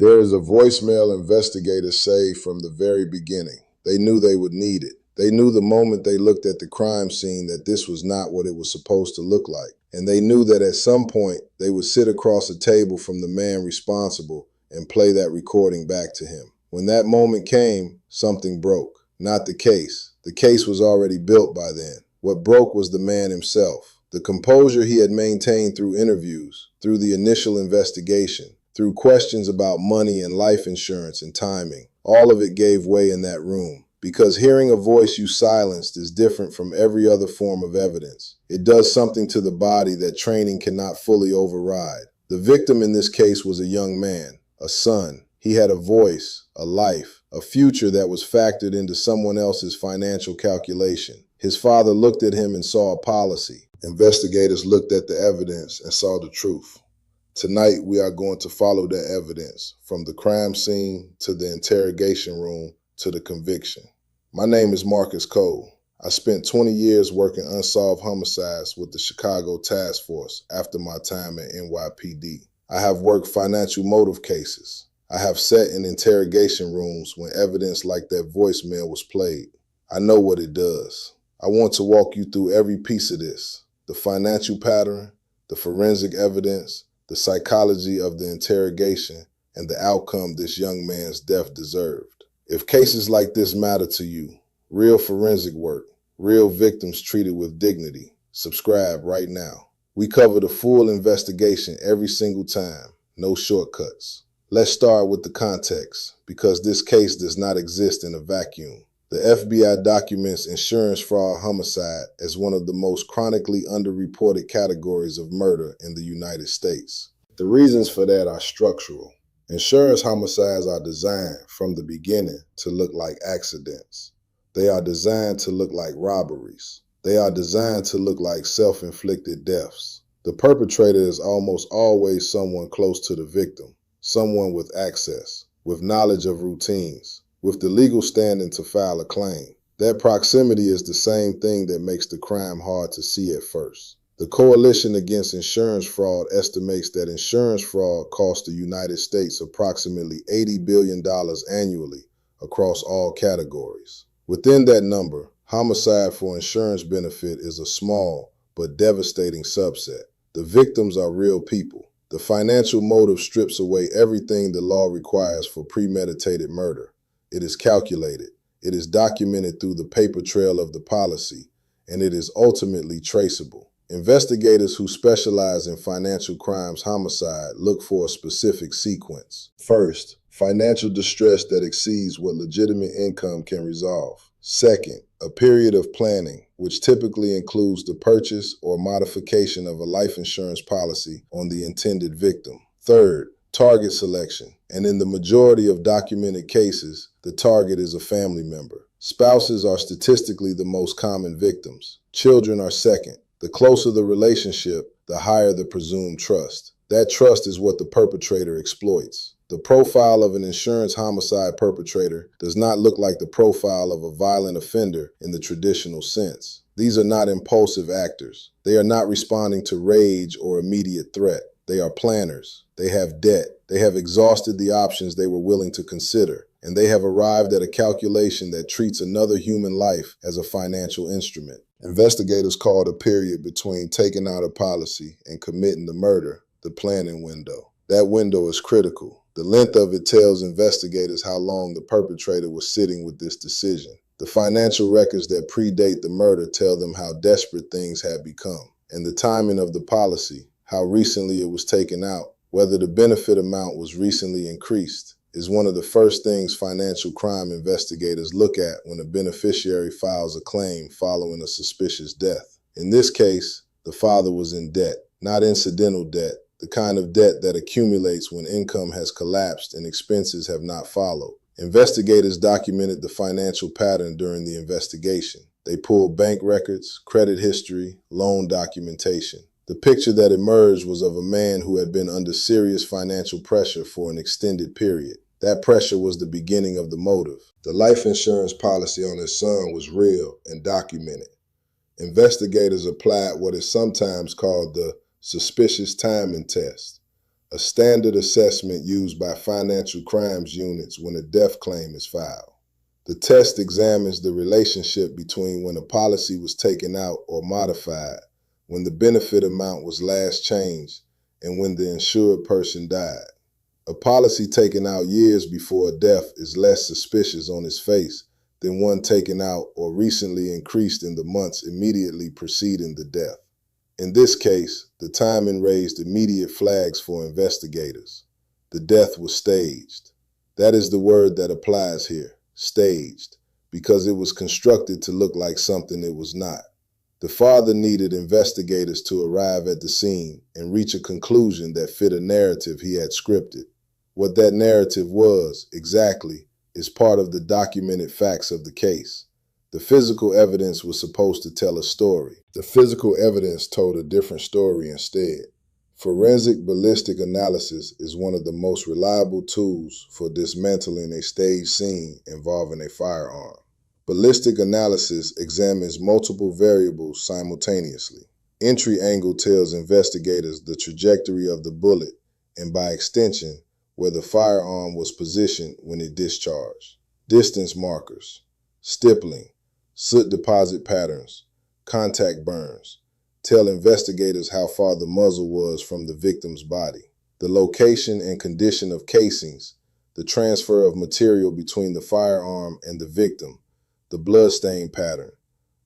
There is a voicemail investigators saved from the very beginning. They knew they would need it. They knew the moment they looked at the crime scene that this was not what it was supposed to look like. And they knew that at some point they would sit across a table from the man responsible and play that recording back to him. When that moment came, something broke. Not the case. The case was already built by then. What broke was the man himself. The composure he had maintained through interviews, through the initial investigation, through questions about money and life insurance and timing. All of it gave way in that room. Because hearing a voice you silenced is different from every other form of evidence. It does something to the body that training cannot fully override. The victim in this case was a young man, a son. He had a voice, a life, a future that was factored into someone else's financial calculation. His father looked at him and saw a policy. Investigators looked at the evidence and saw the truth. Tonight, we are going to follow that evidence from the crime scene to the interrogation room to the conviction. My name is Marcus Cole. I spent 20 years working unsolved homicides with the Chicago Task Force after my time at NYPD. I have worked financial motive cases. I have sat in interrogation rooms when evidence like that voicemail was played. I know what it does. I want to walk you through every piece of this: the financial pattern, the forensic evidence, the psychology of the interrogation, and the outcome this young man's death deserved. If cases like this matter to you, real forensic work, real victims treated with dignity, subscribe right now. We cover the full investigation every single time, no shortcuts. Let's start with the context, because this case does not exist in a vacuum. The FBI documents insurance fraud homicide as one of the most chronically underreported categories of murder in the United States. The reasons for that are structural. Insurance homicides are designed from the beginning to look like accidents. They are designed to look like robberies. They are designed to look like self-inflicted deaths. The perpetrator is almost always someone close to the victim, someone with access, with knowledge of routines, with the legal standing to file a claim. That proximity is the same thing that makes the crime hard to see at first. The Coalition Against Insurance Fraud estimates that insurance fraud costs the United States approximately $80 billion annually across all categories. Within that number, homicide for insurance benefit is a small but devastating subset. The victims are real people. The financial motive strips away everything the law requires for premeditated murder. It is calculated, it is documented through the paper trail of the policy, and it is ultimately traceable. Investigators who specialize in financial crimes homicide look for a specific sequence. First, financial distress that exceeds what legitimate income can resolve. Second, a period of planning, which typically includes the purchase or modification of a life insurance policy on the intended victim. Third, target selection, and in the majority of documented cases, the target is a family member. Spouses are statistically the most common victims. Children are second. The closer the relationship, the higher the presumed trust. That trust is what the perpetrator exploits. The profile of an insurance homicide perpetrator does not look like the profile of a violent offender in the traditional sense. These are not impulsive actors. They are not responding to rage or immediate threat. They are planners. They have debt. They have exhausted the options they were willing to consider, and they have arrived at a calculation that treats another human life as a financial instrument. Investigators call the period between taking out a policy and committing the murder the planning window. That window is critical. The length of it tells investigators how long the perpetrator was sitting with this decision. The financial records that predate the murder tell them how desperate things had become. And the timing of the policy, how recently it was taken out, whether the benefit amount was recently increased, is one of the first things financial crime investigators look at when a beneficiary files a claim following a suspicious death. In this case, the father was in debt, not incidental debt, the kind of debt that accumulates when income has collapsed and expenses have not followed. Investigators documented the financial pattern during the investigation. They pulled bank records, credit history, loan documentation. The picture that emerged was of a man who had been under serious financial pressure for an extended period. That pressure was the beginning of the motive. The life insurance policy on his son was real and documented. Investigators applied what is sometimes called the suspicious timing test. a standard assessment used by financial crimes units when a death claim is filed. The test examines the relationship between when a policy was taken out or modified, when the benefit amount was last changed, and when the insured person died. A policy taken out years before a death is less suspicious on its face than one taken out or recently increased in the months immediately preceding the death. In this case, the timing raised immediate flags for investigators. The death was staged. That is the word that applies here, staged, because it was constructed to look like something it was not. The father needed investigators to arrive at the scene and reach a conclusion that fit a narrative he had scripted. What that narrative was, exactly, is part of the documented facts of the case. The physical evidence was supposed to tell a story. The physical evidence told a different story instead. Forensic ballistic analysis is one of the most reliable tools for dismantling a staged scene involving a firearm. Ballistic analysis examines multiple variables simultaneously. Entry angle tells investigators the trajectory of the bullet and, by extension, where the firearm was positioned when it discharged. Distance markers, stippling, soot deposit patterns, contact burns tell investigators how far the muzzle was from the victim's body. The location and condition of casings, the transfer of material between the firearm and the victim, the bloodstain pattern,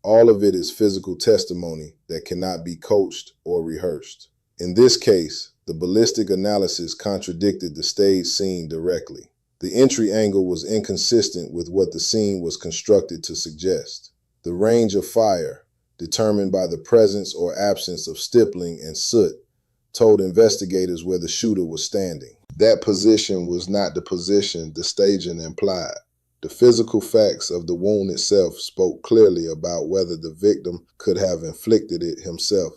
all of it is physical testimony that cannot be coached or rehearsed. In this case, the ballistic analysis contradicted the staged scene directly. The entry angle was inconsistent with what the scene was constructed to suggest. The range of fire, determined by the presence or absence of stippling and soot, told investigators where the shooter was standing. That position was not the position the staging implied. The physical facts of the wound itself spoke clearly about whether the victim could have inflicted it himself.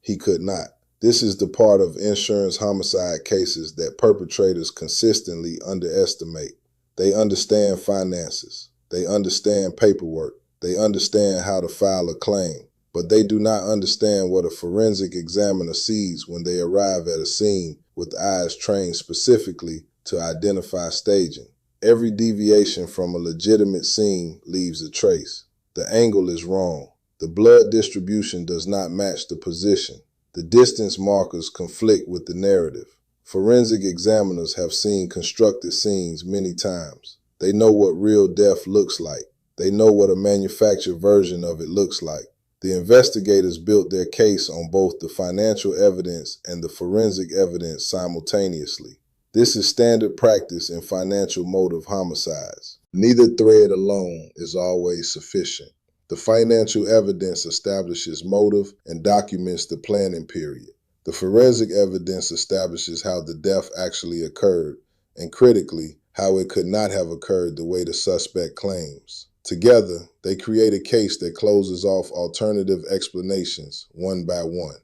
He could not. This is the part of insurance homicide cases that perpetrators consistently underestimate. They understand finances. They understand paperwork. They understand how to file a claim. But they do not understand what a forensic examiner sees when they arrive at a scene with eyes trained specifically to identify staging. Every deviation from a legitimate scene leaves a trace. The angle is wrong. The blood distribution does not match the position. The distance markers conflict with the narrative. Forensic examiners have seen constructed scenes many times. They know what real death looks like. They know what a manufactured version of it looks like. The investigators built their case on both the financial evidence and the forensic evidence simultaneously. This is standard practice in financial motive homicides. Neither thread alone is always sufficient. The financial evidence establishes motive and documents the planning period. The forensic evidence establishes how the death actually occurred, and critically, how it could not have occurred the way the suspect claims. Together, they create a case that closes off alternative explanations one by one.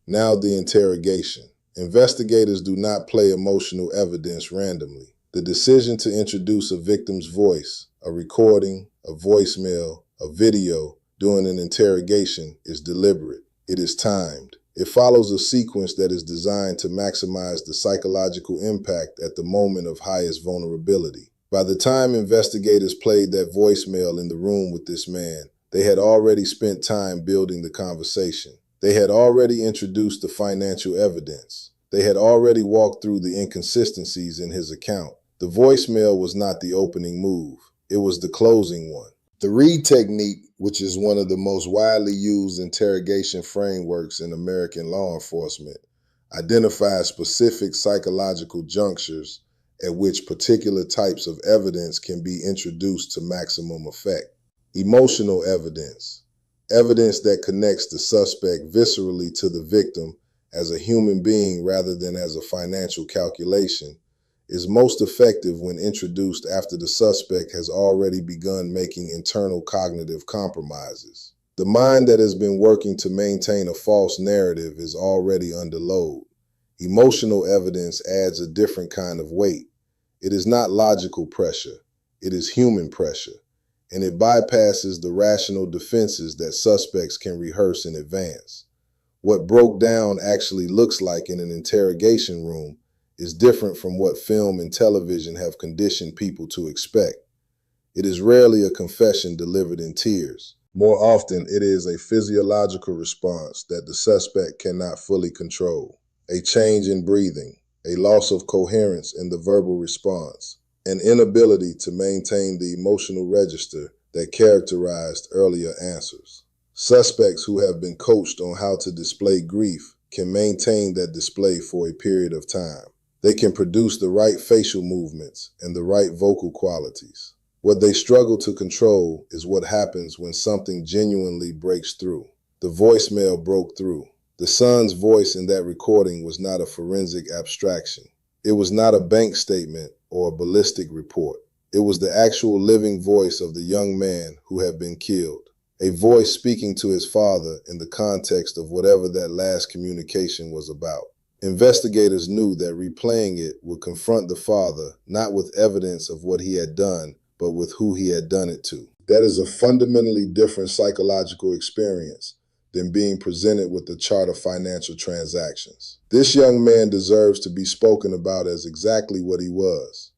Now the interrogation. Investigators do not play emotional evidence randomly. The decision to introduce a victim's voice, a recording, a voicemail, a video during an interrogation is deliberate. It is timed. It follows a sequence that is designed to maximize the psychological impact at the moment of highest vulnerability. By the time investigators played that voicemail in the room with this man, they had already spent time building the conversation. They had already introduced the financial evidence. They had already walked through the inconsistencies in his account. The voicemail was not the opening move. It was the closing one. The Reed technique, which is one of the most widely used interrogation frameworks in American law enforcement, identifies specific psychological junctures at which particular types of evidence can be introduced to maximum effect. Emotional evidence, evidence that connects the suspect viscerally to the victim as a human being rather than as a financial calculation, is most effective when introduced after the suspect has already begun making internal cognitive compromises. The mind that has been working to maintain a false narrative is already under load. Emotional evidence adds a different kind of weight. It is not logical pressure, it is human pressure, and it bypasses the rational defenses that suspects can rehearse in advance. What broke down actually looks like in an interrogation room is different from what film and television have conditioned people to expect. It is rarely a confession delivered in tears. More often, it is a physiological response that the suspect cannot fully control. A change in breathing, a loss of coherence in the verbal response, an inability to maintain the emotional register that characterized earlier answers. Suspects who have been coached on how to display grief can maintain that display for a period of time. They can produce the right facial movements and the right vocal qualities. What they struggle to control is what happens when something genuinely breaks through. The voicemail broke through. The son's voice in that recording was not a forensic abstraction. It was not a bank statement or a ballistic report. It was the actual living voice of the young man who had been killed. A voice speaking to his father in the context of whatever that last communication was about. Investigators knew that replaying it would confront the father not with evidence of what he had done, but with who he had done it to. That is a fundamentally different psychological experience than being presented with a chart of financial transactions. This young man deserves to be spoken about as exactly what he was,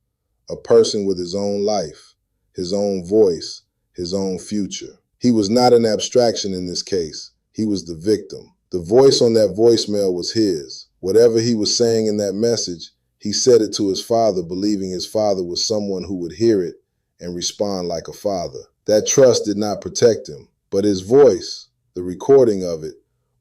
a person with his own life, his own voice, his own future. He was not an abstraction in this case. He was the victim. The voice on that voicemail was his. Whatever he was saying in that message, he said it to his father, believing his father was someone who would hear it and respond like a father. That trust did not protect him, but his voice, the recording of it,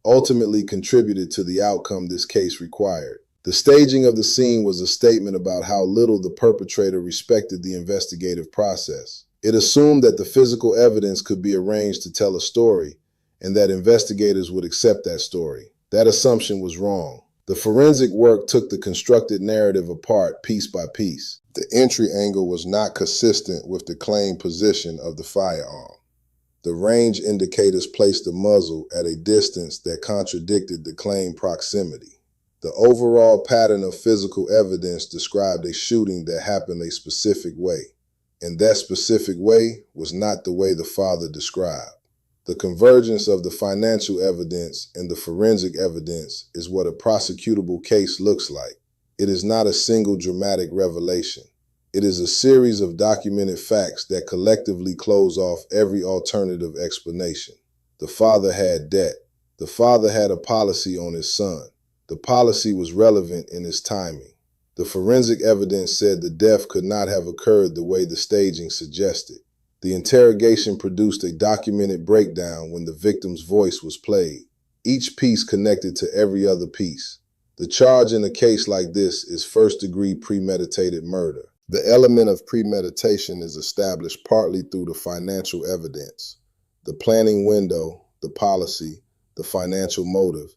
ultimately contributed to the outcome this case required. The staging of the scene was a statement about how little the perpetrator respected the investigative process. It assumed that the physical evidence could be arranged to tell a story and that investigators would accept that story. That assumption was wrong. The forensic work took the constructed narrative apart piece by piece. The entry angle was not consistent with the claimed position of the firearm. The range indicators placed the muzzle at a distance that contradicted the claimed proximity. The overall pattern of physical evidence described a shooting that happened a specific way, and that specific way was not the way the father described. The convergence of the financial evidence and the forensic evidence is what a prosecutable case looks like. It is not a single dramatic revelation. It is a series of documented facts that collectively close off every alternative explanation. The father had debt. The father had a policy on his son. The policy was relevant in its timing. The forensic evidence said the death could not have occurred the way the staging suggested. The interrogation produced a documented breakdown when the victim's voice was played. Each piece connected to every other piece. The charge in a case like this is first-degree premeditated murder. The element of premeditation is established partly through the financial evidence, the planning window, the policy, the financial motive,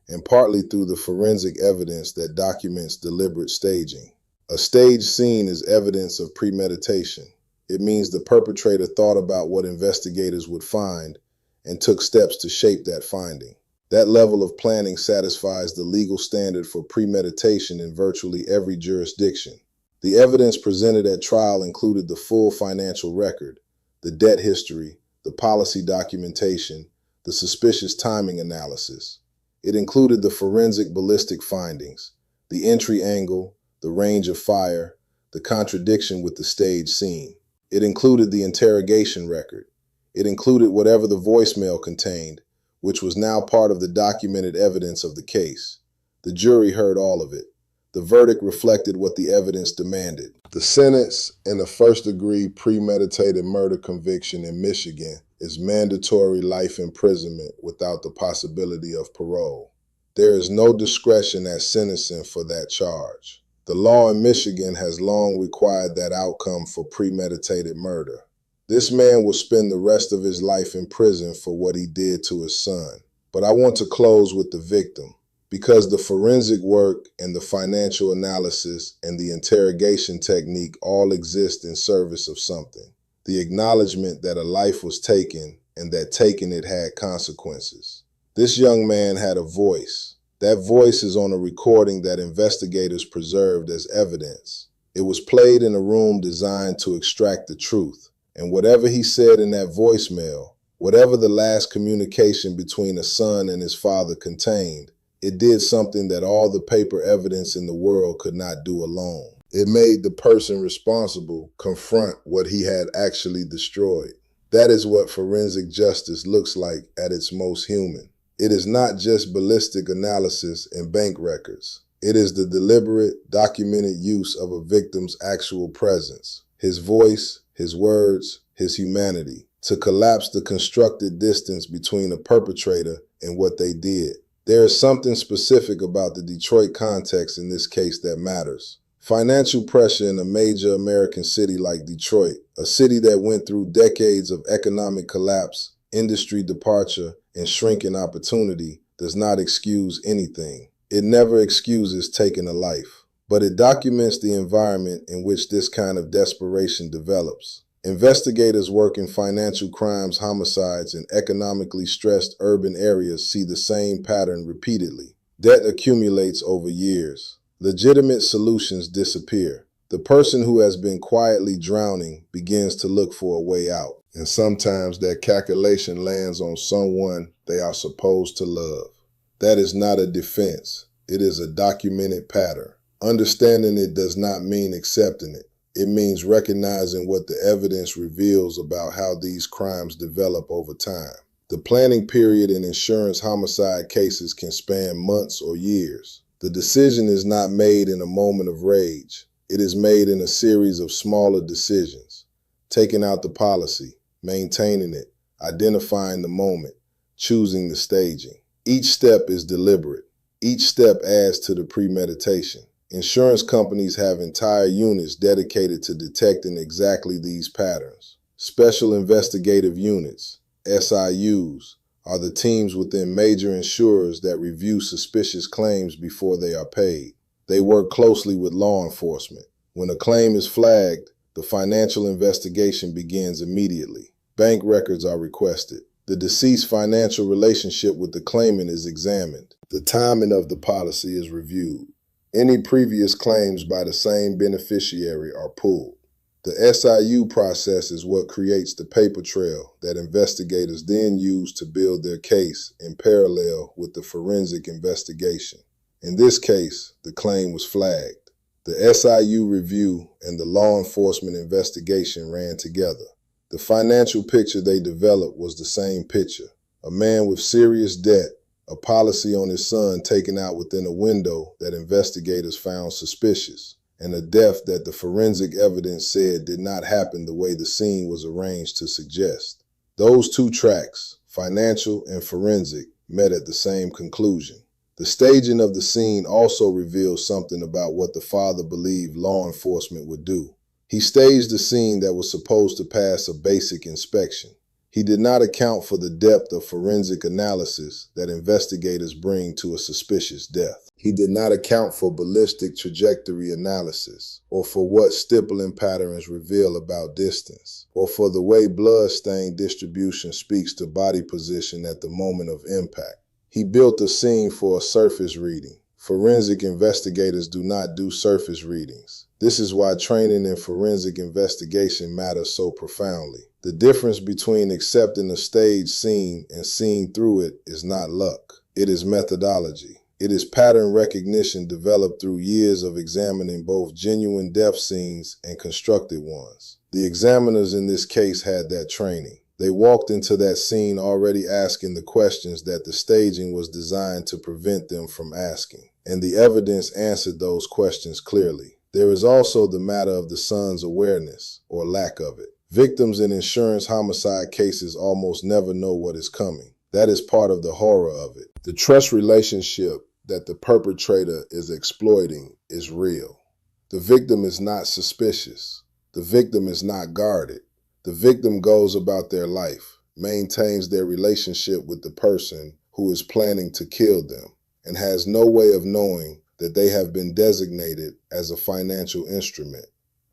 and partly through the forensic evidence that documents deliberate staging. A staged scene is evidence of premeditation. It means the perpetrator thought about what investigators would find and took steps to shape that finding. That level of planning satisfies the legal standard for premeditation in virtually every jurisdiction. The evidence presented at trial included the full financial record, the debt history, the policy documentation, the suspicious timing analysis. It included the forensic ballistic findings, the entry angle, the range of fire, the contradiction with the staged scene. It included the interrogation record. It included whatever the voicemail contained, which was now part of the documented evidence of the case. The jury heard all of it. The verdict reflected what the evidence demanded. The sentence in a first-degree premeditated murder conviction in Michigan is mandatory life imprisonment without the possibility of parole. There is no discretion at sentencing for that charge. The law in Michigan has long required that outcome for premeditated murder. This man will spend the rest of his life in prison for what he did to his son. But I want to close with the victim, because the forensic work and the financial analysis and the interrogation technique all exist in service of something. The acknowledgement that a life was taken and that taking it had consequences. This young man had a voice. That voice is on a recording that investigators preserved as evidence. It was played in a room designed to extract the truth. And whatever he said in that voicemail, whatever the last communication between a son and his father contained, It did something that all the paper evidence in the world could not do alone. It made the person responsible confront what he had actually destroyed. That is what forensic justice looks like at its most human. It is not just ballistic analysis and bank records. It is the deliberate, documented use of a victim's actual presence, his voice, his words, his humanity, to collapse the constructed distance between a perpetrator and what they did. There is something specific about the Detroit context in this case that matters. Financial pressure in a major American city like Detroit, a city that went through decades of economic collapse, industry departure, and shrinking opportunity, does not excuse anything. It never excuses taking a life, but it documents the environment in which this kind of desperation develops. Investigators working financial crimes, homicides, and economically stressed urban areas see the same pattern repeatedly. Debt accumulates over years. Legitimate solutions disappear. The person who has been quietly drowning begins to look for a way out. And sometimes that calculation lands on someone they are supposed to love. That is not a defense. It is a documented pattern. Understanding it does not mean accepting it. It means recognizing what the evidence reveals about how these crimes develop over time. The planning period in insurance homicide cases can span months or years. The decision is not made in a moment of rage. It is made in a series of smaller decisions. Taking out the policy, maintaining it, identifying the moment, choosing the staging. Each step is deliberate. Each step adds to the premeditation. Insurance companies have entire units dedicated to detecting exactly these patterns. Special Investigative Units, SIUs, are the teams within major insurers that review suspicious claims before they are paid. They work closely with law enforcement. When a claim is flagged, the financial investigation begins immediately. Bank records are requested. The deceased's financial relationship with the claimant is examined. The timing of the policy is reviewed. Any previous claims by the same beneficiary are pulled. The SIU process is what creates the paper trail that investigators then use to build their case in parallel with the forensic investigation. In this case, the claim was flagged. The SIU review and the law enforcement investigation ran together. The financial picture they developed was the same picture. A man with serious debt, a policy on his son taken out within a window that investigators found suspicious, and a death that the forensic evidence said did not happen the way the scene was arranged to suggest. Those two tracks, financial and forensic, met at the same conclusion. The staging of the scene also reveals something about what the father believed law enforcement would do. He staged a scene that was supposed to pass a basic inspection. He did not account for the depth of forensic analysis that investigators bring to a suspicious death. He did not account for ballistic trajectory analysis, or for what stippling patterns reveal about distance, or for the way blood stain distribution speaks to body position at the moment of impact. He built a scene for a surface reading. Forensic investigators do not do surface readings. This is why training in forensic investigation matters so profoundly. The difference between accepting a staged scene and seeing through it is not luck. It is methodology. It is pattern recognition developed through years of examining both genuine death scenes and constructed ones. The examiners in this case had that training. They walked into that scene already asking the questions that the staging was designed to prevent them from asking, and the evidence answered those questions clearly. There is also the matter of the son's awareness, or lack of it. Victims in insurance homicide cases almost never know what is coming. That is part of the horror of it. The trust relationship that the perpetrator is exploiting is real. The victim is not suspicious. The victim is not guarded. The victim goes about their life, maintains their relationship with the person who is planning to kill them, and has no way of knowing that they have been designated as a financial instrument.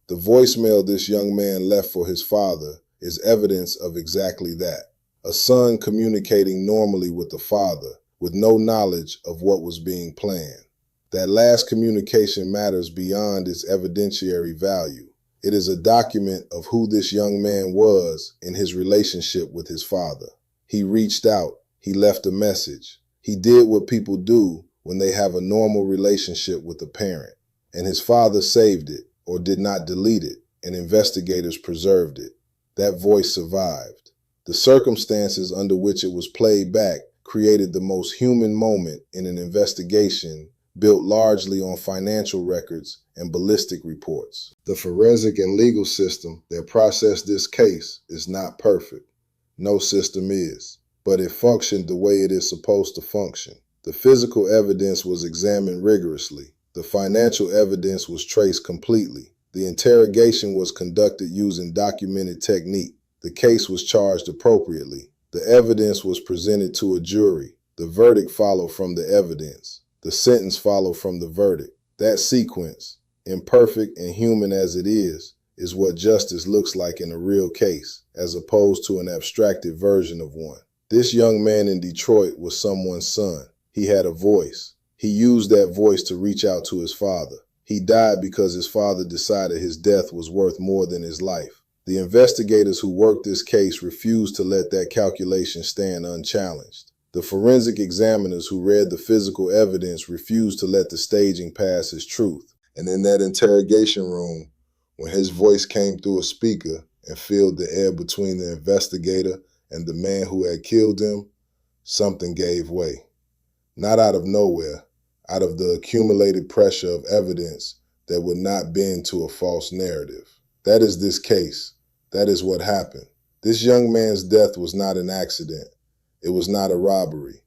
The voicemail this young man left for his father is evidence of exactly that. A son communicating normally with the father, with no knowledge of what was being planned. That last communication matters beyond its evidentiary value. It is a document of who this young man was in his relationship with his father. He reached out. He left a message. He did what people do when they have a normal relationship with a parent. And his father saved it or did not delete it, and investigators preserved it. That voice survived. The circumstances under which it was played back created the most human moment in an investigation built largely on financial records and ballistic reports. The forensic and legal system that processed this case is not perfect. No system is, but it functioned the way it is supposed to function. The physical evidence was examined rigorously. The financial evidence was traced completely. The interrogation was conducted using documented technique. The case was charged appropriately. The evidence was presented to a jury. The verdict followed from the evidence. The sentence followed from the verdict. That sequence, imperfect and human as it is what justice looks like in a real case, as opposed to an abstracted version of one. This young man in Detroit was someone's son. He had a voice. He used that voice to reach out to his father. He died because his father decided his death was worth more than his life. The investigators who worked this case refused to let that calculation stand unchallenged. The forensic examiners who read the physical evidence refused to let the staging pass as truth. And in that interrogation room, when his voice came through a speaker and filled the air between the investigator and the man who had killed him, something gave way. Not out of nowhere, out of the accumulated pressure of evidence that would not bend to a false narrative. That is this case. That is what happened. This young man's death was not an accident. It was not a robbery.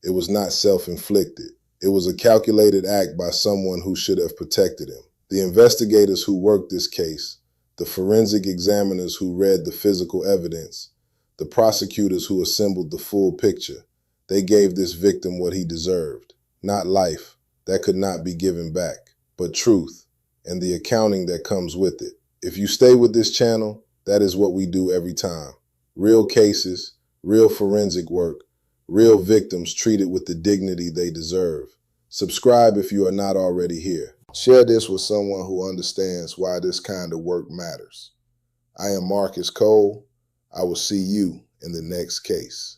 It was not self-inflicted. It was a calculated act by someone who should have protected him. The investigators who worked this case, the forensic examiners who read the physical evidence, the prosecutors who assembled the full picture, they gave this victim what he deserved. Not life, that could not be given back, but truth and the accounting that comes with it. If you stay with this channel, that is what we do every time. Real cases, real forensic work, real victims treated with the dignity they deserve. Subscribe if you are not already here. Share this with someone who understands why this kind of work matters. I am Marcus Cole. I will see you in the next case.